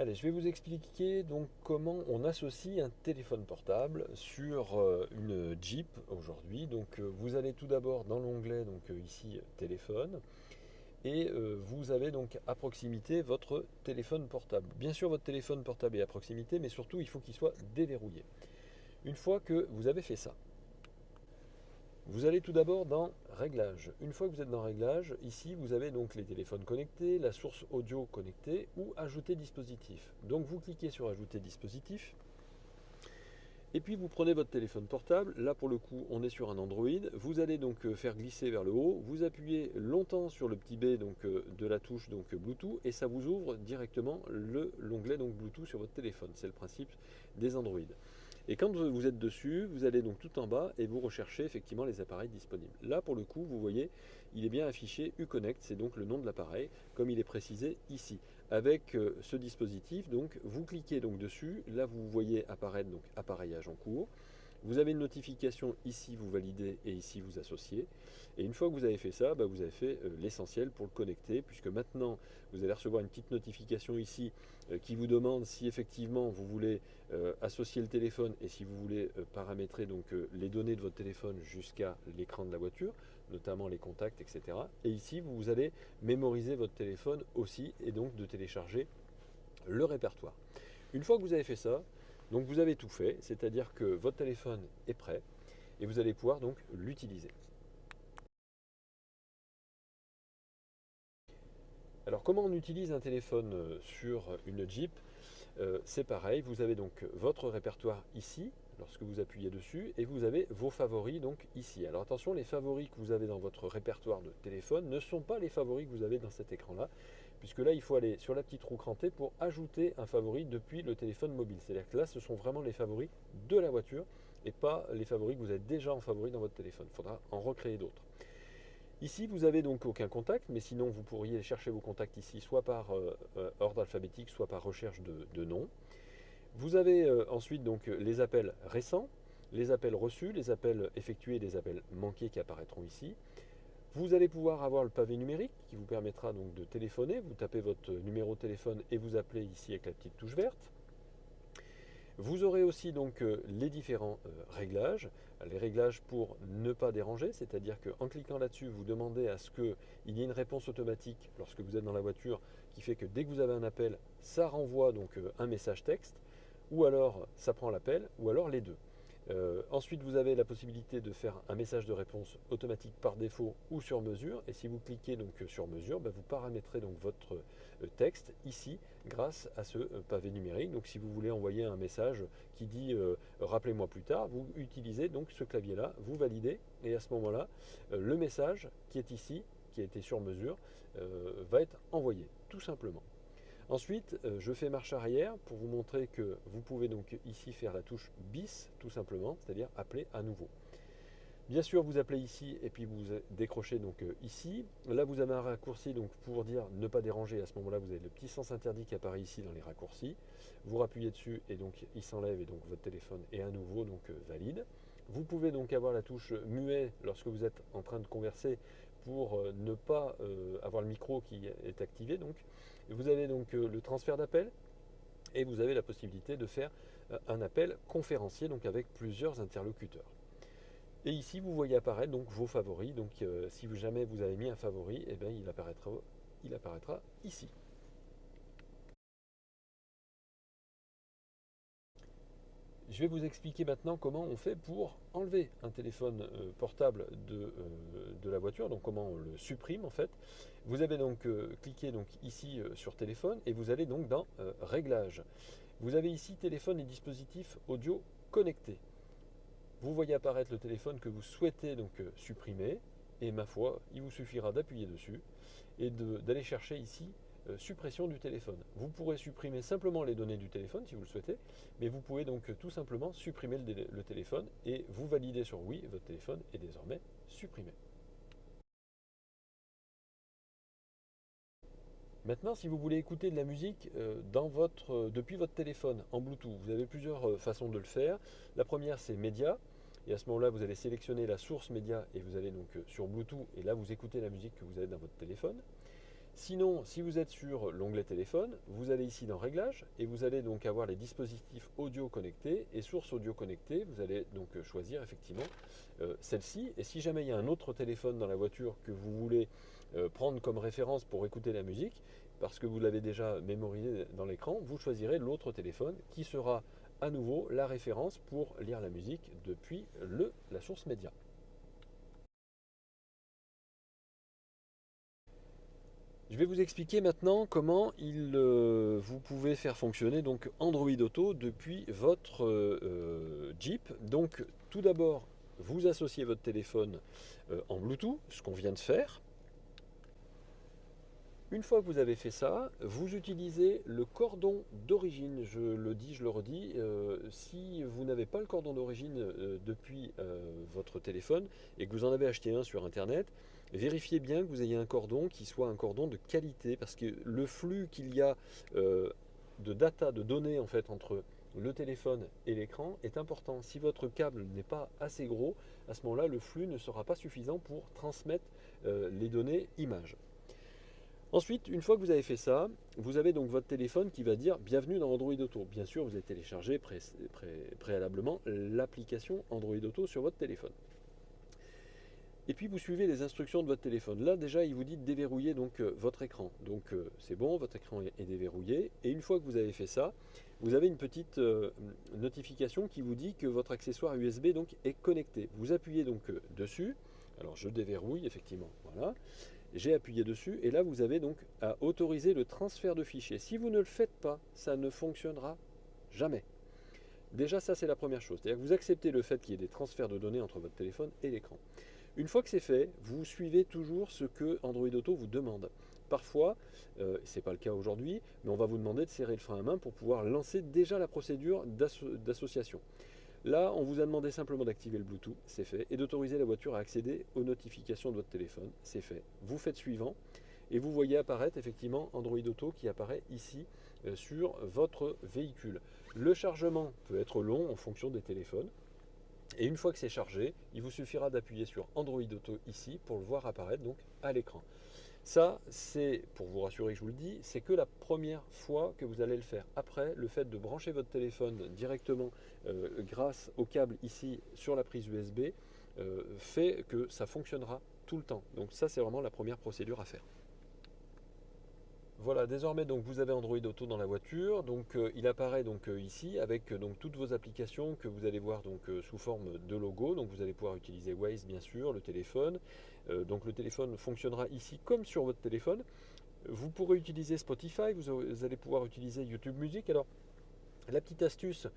Allez, je vais vous expliquer donc comment on associe un téléphone portable sur une Jeep aujourd'hui. Donc vous allez tout d'abord dans l'onglet ici téléphone et vous avez donc à proximité votre téléphone portable. Bien sûr votre téléphone portable est à proximité, mais surtout il faut qu'il soit déverrouillé. Une fois que vous avez fait ça, vous allez tout d'abord dans Réglages. Une fois que vous êtes dans Réglages, ici vous avez donc les téléphones connectés, la source audio connectée ou Ajouter dispositif. Donc vous cliquez sur Ajouter dispositif et puis vous prenez votre téléphone portable. Là pour le coup on est sur un Android. Vous allez donc faire glisser vers le haut. Vous appuyez longtemps sur le petit B de la touche Bluetooth et ça vous ouvre directement l'onglet Bluetooth sur votre téléphone. C'est le principe des Android. Et quand vous êtes dessus, vous allez donc tout en bas et vous recherchez effectivement les appareils disponibles. Là, pour le coup, vous voyez, il est bien affiché Uconnect, c'est donc le nom de l'appareil, comme il est précisé ici. Avec ce dispositif, donc, vous cliquez donc dessus, là vous voyez apparaître donc appareillage en cours. Vous avez une notification ici, vous validez et ici vous associez. Et une fois que vous avez fait ça, vous avez fait l'essentiel pour le connecter, puisque maintenant vous allez recevoir une petite notification ici qui vous demande si effectivement vous voulez associer le téléphone et si vous voulez paramétrer les données de votre téléphone jusqu'à l'écran de la voiture, notamment les contacts, etc. Et ici vous allez mémoriser votre téléphone aussi et donc de télécharger le répertoire. Une fois que vous avez fait ça, donc vous avez tout fait, c'est-à-dire que votre téléphone est prêt et vous allez pouvoir donc l'utiliser. Alors comment on utilise un téléphone sur une Jeep? C'est pareil, vous avez donc votre répertoire ici, lorsque vous appuyez dessus, et vous avez vos favoris donc ici. Alors attention, les favoris que vous avez dans votre répertoire de téléphone ne sont pas les favoris que vous avez dans cet écran-là, puisque là il faut aller sur la petite roue crantée pour ajouter un favori depuis le téléphone mobile. C'est-à-dire que là ce sont vraiment les favoris de la voiture et pas les favoris que vous avez déjà en favoris dans votre téléphone. Il faudra en recréer d'autres. Ici, vous n'avez donc aucun contact, mais sinon vous pourriez chercher vos contacts ici, soit par ordre alphabétique, soit par recherche de nom. Vous avez ensuite donc les appels récents, les appels reçus, les appels effectués et les appels manqués qui apparaîtront ici. Vous allez pouvoir avoir le pavé numérique qui vous permettra donc de téléphoner. Vous tapez votre numéro de téléphone et vous appelez ici avec la petite touche verte. Vous aurez aussi donc les différents réglages. Les réglages pour ne pas déranger, c'est-à-dire qu'en cliquant là-dessus, vous demandez à ce qu'il y ait une réponse automatique lorsque vous êtes dans la voiture qui fait que dès que vous avez un appel, ça renvoie donc un message texte, ou alors ça prend l'appel, ou alors les deux. Ensuite, vous avez la possibilité de faire un message de réponse automatique par défaut ou sur mesure. Et si vous cliquez donc sur mesure, vous paramétrez donc votre texte ici grâce à ce pavé numérique. Donc si vous voulez envoyer un message qui dit rappelez-moi plus tard, vous utilisez donc ce clavier-là, vous validez et à ce moment-là, le message qui est ici, qui a été sur mesure, va être envoyé, tout simplement. Ensuite, je fais marche arrière pour vous montrer que vous pouvez donc ici faire la touche bis, tout simplement, c'est-à-dire appeler à nouveau. Bien sûr, vous appelez ici et puis vous décrochez donc ici. Là, vous avez un raccourci donc pour dire ne pas déranger. À ce moment-là, vous avez le petit sens interdit qui apparaît ici dans les raccourcis. Vous appuyez dessus et donc il s'enlève et donc votre téléphone est à nouveau valide. Vous pouvez donc avoir la touche muet lorsque vous êtes en train de converser pour ne pas avoir le micro qui est activé. Donc, vous avez donc le transfert d'appel et vous avez la possibilité de faire un appel conférencier donc avec plusieurs interlocuteurs. Et ici, vous voyez apparaître donc vos favoris. Donc, si jamais vous avez mis un favori, eh bien, il apparaîtra ici. Je vais vous expliquer maintenant comment on fait pour enlever un téléphone portable de la voiture, donc comment on le supprime en fait. Vous avez donc cliqué donc ici sur téléphone et vous allez donc dans réglages. Vous avez ici téléphone et dispositifs audio connectés. Vous voyez apparaître le téléphone que vous souhaitez donc supprimer et ma foi, il vous suffira d'appuyer dessus et d'aller chercher ici suppression du téléphone. Vous pourrez supprimer simplement les données du téléphone si vous le souhaitez, mais vous pouvez donc tout simplement supprimer le téléphone et vous validez sur oui, votre téléphone est désormais supprimé. Maintenant, si vous voulez écouter de la musique depuis votre téléphone en Bluetooth, vous avez plusieurs façons de le faire. La première, c'est Média. Et à ce moment-là, vous allez sélectionner la source média et vous allez donc sur Bluetooth et là, vous écoutez la musique que vous avez dans votre téléphone. Sinon, si vous êtes sur l'onglet téléphone, vous allez ici dans Réglages et vous allez donc avoir les dispositifs audio connectés et source audio connectée. Vous allez donc choisir effectivement celle-ci. Et si jamais il y a un autre téléphone dans la voiture que vous voulez prendre comme référence pour écouter la musique, parce que vous l'avez déjà mémorisé dans l'écran, vous choisirez l'autre téléphone qui sera à nouveau la référence pour lire la musique depuis la source média. Je vais vous expliquer maintenant comment vous pouvez faire fonctionner donc Android Auto depuis votre Jeep. Donc tout d'abord, vous associez votre téléphone en Bluetooth, ce qu'on vient de faire. Une fois que vous avez fait ça, vous utilisez le cordon d'origine. Je le dis, je le redis, si vous n'avez pas le cordon d'origine depuis votre téléphone et que vous en avez acheté un sur Internet, vérifiez bien que vous ayez un cordon qui soit un cordon de qualité parce que le flux qu'il y a de data, de données en fait entre le téléphone et l'écran est important. Si votre câble n'est pas assez gros, à ce moment-là, le flux ne sera pas suffisant pour transmettre les données images. Ensuite, une fois que vous avez fait ça, vous avez donc votre téléphone qui va dire bienvenue dans Android Auto. Bien sûr, vous avez téléchargé préalablement l'application Android Auto sur votre téléphone. Et puis vous suivez les instructions de votre téléphone. Là déjà, il vous dit de déverrouiller donc votre écran. Donc c'est bon, votre écran est déverrouillé. Et une fois que vous avez fait ça, vous avez une petite notification qui vous dit que votre accessoire USB donc est connecté. Vous appuyez donc dessus. Alors je déverrouille effectivement. Voilà. J'ai appuyé dessus et là vous avez donc à autoriser le transfert de fichiers. Si vous ne le faites pas, ça ne fonctionnera jamais. Déjà ça c'est la première chose, c'est-à-dire que vous acceptez le fait qu'il y ait des transferts de données entre votre téléphone et l'écran. Une fois que c'est fait, vous suivez toujours ce que Android Auto vous demande. Parfois, ce n'est pas le cas aujourd'hui, mais on va vous demander de serrer le frein à main pour pouvoir lancer déjà la procédure d'association. Là, on vous a demandé simplement d'activer le Bluetooth, c'est fait, et d'autoriser la voiture à accéder aux notifications de votre téléphone, c'est fait. Vous faites suivant, et vous voyez apparaître effectivement Android Auto qui apparaît ici sur votre véhicule. Le chargement peut être long en fonction des téléphones, et une fois que c'est chargé, il vous suffira d'appuyer sur Android Auto ici pour le voir apparaître donc à l'écran. Ça, c'est, pour vous rassurer que je vous le dis, c'est que la première fois que vous allez le faire. Après, le fait de brancher votre téléphone directement grâce au câble ici sur la prise USB fait que ça fonctionnera tout le temps. Donc ça, c'est vraiment la première procédure à faire. Voilà, désormais donc vous avez Android Auto dans la voiture, donc il apparaît donc ici avec donc toutes vos applications que vous allez voir donc sous forme de logo. Donc vous allez pouvoir utiliser Waze bien sûr, le téléphone. Donc le téléphone fonctionnera ici comme sur votre téléphone. Vous pourrez utiliser Spotify, vous allez pouvoir utiliser YouTube Music. Alors la petite astuce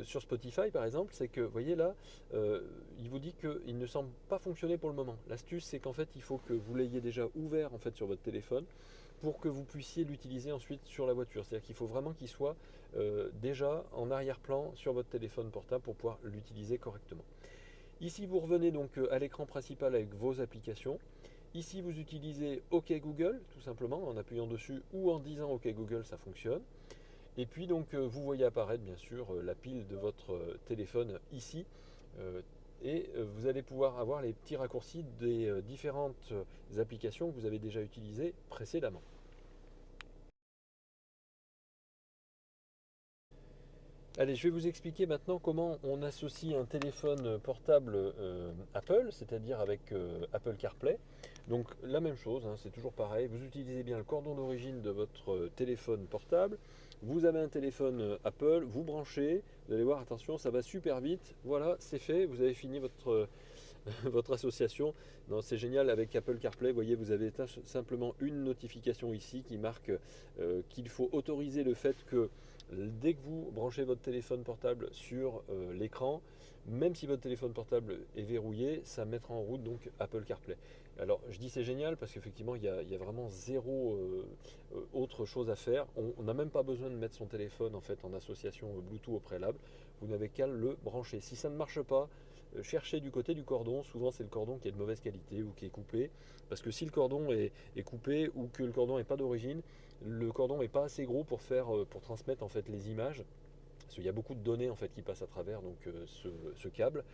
sur Spotify par exemple, c'est que vous voyez là, il vous dit qu'il ne semble pas fonctionner pour le moment. L'astuce c'est qu'en fait il faut que vous l'ayez déjà ouvert en fait sur votre téléphone pour que vous puissiez l'utiliser ensuite sur la voiture. C'est-à-dire qu'il faut vraiment qu'il soit déjà en arrière-plan sur votre téléphone portable pour pouvoir l'utiliser correctement. Ici, vous revenez donc à l'écran principal avec vos applications. Ici, vous utilisez OK Google, tout simplement, en appuyant dessus ou en disant OK Google, ça fonctionne. Et puis, donc, vous voyez apparaître, bien sûr, la pile de votre téléphone ici. Et vous allez pouvoir avoir les petits raccourcis des différentes applications que vous avez déjà utilisées précédemment. Allez, je vais vous expliquer maintenant comment on associe un téléphone portable Apple, c'est-à-dire avec Apple CarPlay. Donc la même chose, hein, c'est toujours pareil, vous utilisez bien le cordon d'origine de votre téléphone portable, vous avez un téléphone Apple, vous branchez, vous allez voir, attention, ça va super vite, voilà, c'est fait, vous avez fini votre, votre association. Non, c'est génial avec Apple CarPlay, vous voyez, vous avez simplement une notification ici qui marque qu'il faut autoriser le fait que dès que vous branchez votre téléphone portable sur l'écran, même si votre téléphone portable est verrouillé, ça mettra en route donc Apple CarPlay. Alors je dis c'est génial parce qu'effectivement il y a vraiment zéro autre chose à faire. On n'a même pas besoin de mettre son téléphone en fait en association Bluetooth au préalable. Vous n'avez qu'à le brancher. Si ça ne marche pas, cherchez du côté du cordon. Souvent c'est le cordon qui est de mauvaise qualité ou qui est coupé. Parce que si le cordon est coupé ou que le cordon n'est pas d'origine, le cordon n'est pas assez gros pour transmettre en fait les images Parce qu'il y a beaucoup de données en fait qui passent à travers donc, ce câble.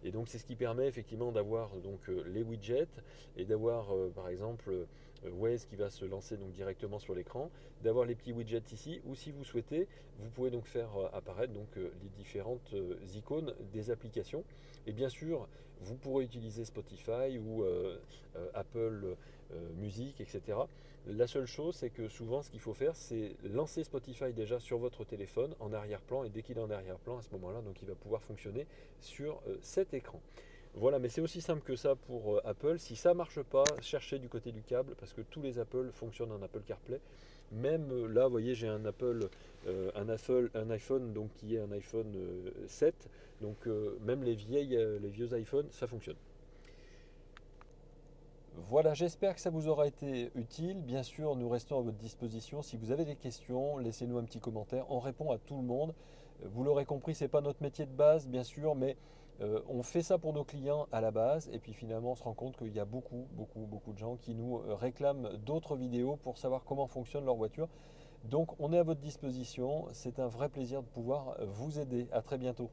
Et donc c'est ce qui permet effectivement d'avoir donc les widgets et d'avoir par exemple Waze qui va se lancer donc directement sur l'écran, d'avoir les petits widgets ici, ou si vous souhaitez, vous pouvez donc faire apparaître donc les différentes icônes des applications. Et bien sûr, vous pourrez utiliser Spotify ou Apple Music, etc. La seule chose, c'est que souvent, ce qu'il faut faire, c'est lancer Spotify déjà sur votre téléphone en arrière-plan, et dès qu'il est en arrière-plan, à ce moment-là, donc il va pouvoir fonctionner sur cet écran. Voilà, mais c'est aussi simple que ça pour Apple. Si ça ne marche pas, cherchez du côté du câble, parce que tous les Apple fonctionnent en Apple CarPlay. Même là, vous voyez, j'ai un un iPhone donc, qui est un iPhone 7. Donc même les vieux iPhones, ça fonctionne. Voilà, j'espère que ça vous aura été utile. Bien sûr, nous restons à votre disposition. Si vous avez des questions, laissez-nous un petit commentaire. On répond à tout le monde. Vous l'aurez compris, ce n'est pas notre métier de base, bien sûr, mais on fait ça pour nos clients à la base. Et puis finalement, on se rend compte qu'il y a beaucoup de gens qui nous réclament d'autres vidéos pour savoir comment fonctionne leur voiture. Donc, on est à votre disposition. C'est un vrai plaisir de pouvoir vous aider. À très bientôt.